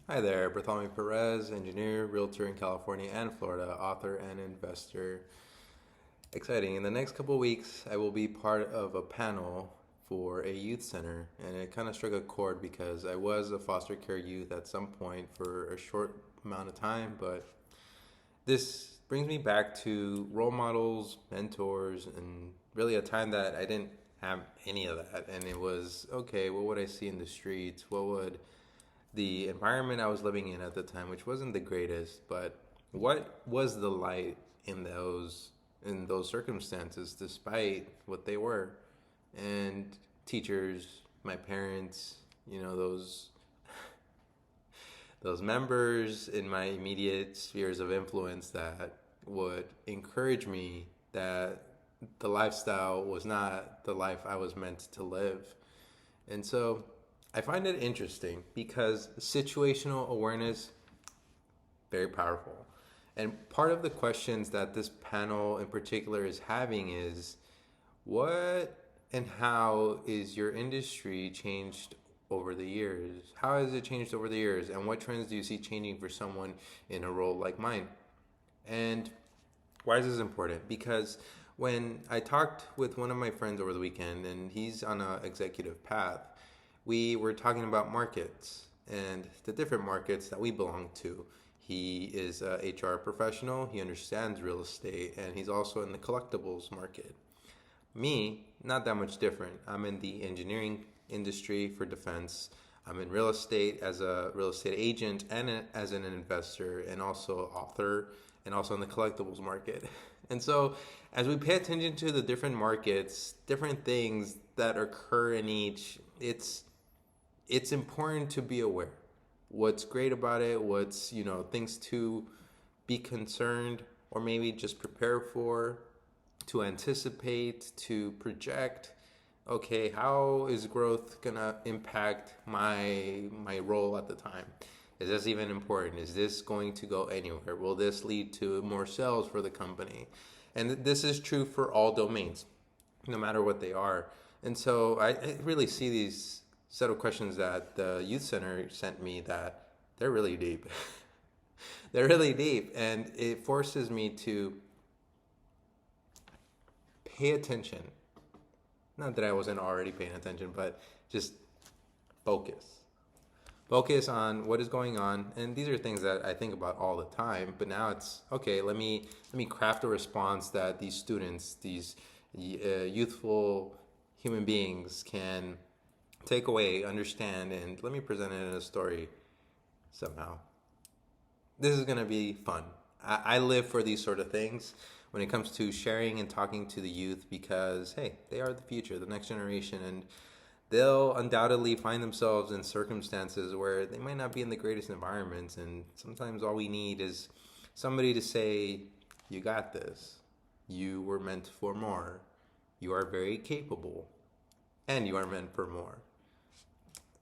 Hi there, Bartholomew Perez, engineer, realtor in California and Florida, author and investor. Exciting. In the next couple of weeks, I will be part of a panel for a youth center, and it kind of struck a chord because I was a foster care youth at some point for a short amount of time, but this brings me back to role models, mentors, and really a time that I didn't have any of that. And it was okay, what would I see in the streets? What would the environment I was living in at the time, which wasn't the greatest, but what was the light in those circumstances, despite what they were, and teachers, my parents, those members in my immediate spheres of influence that would encourage me that the lifestyle was not the life I was meant to live. And so I find it interesting because situational awareness, very powerful. And part of the questions that this panel in particular is having is what and how is your industry changed over the years? How has it changed over the years? And what trends do you see changing for someone in a role like mine? And why is this important? Because when I talked with one of my friends over the weekend, and he's on an executive path, we were talking about markets and the different markets that we belong to. He is a HR professional, he understands real estate, and he's also in the collectibles market. Me, not that much different. I'm in the engineering industry for defense. I'm in real estate as a real estate agent and as an investor, and also author, and also in the collectibles market. And so, as we pay attention to the different markets, different things that occur in each, it's important to be aware. What's great about it, what's, things to be concerned or maybe just prepare for, to anticipate, to project. Okay, how is growth gonna impact my role at the time? Is this even important? Is this going to go anywhere? Will this lead to more sales for the company? And this is true for all domains, no matter what they are. And so I really see these set of questions that the youth center sent me that they're really deep. They're really deep, and it forces me to pay attention. Not that I wasn't already paying attention, but just focus. Focus on what is going on, and these are things that I think about all the time. But now it's okay. Let me craft a response that these students, these youthful human beings, can take away, understand, and let me present it in a story somehow. This is gonna be fun. I live for these sort of things when it comes to sharing and talking to the youth because, hey, they are the future, the next generation, and they'll undoubtedly find themselves in circumstances where they might not be in the greatest environments, and sometimes all we need is somebody to say, you got this. You were meant for more. You are very capable, and you are meant for more.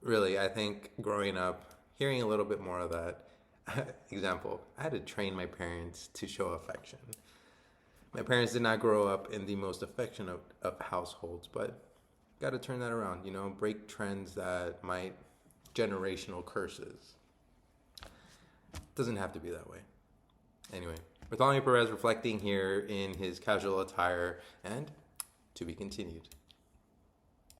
Really, I think growing up, hearing a little bit more of that, example, I had to train my parents to show affection. My parents did not grow up in the most affectionate of households, but got to turn that around, break trends that might generational curses. Doesn't have to be that way. Anyway, Bartholomew Perez reflecting here in his casual attire, and to be continued.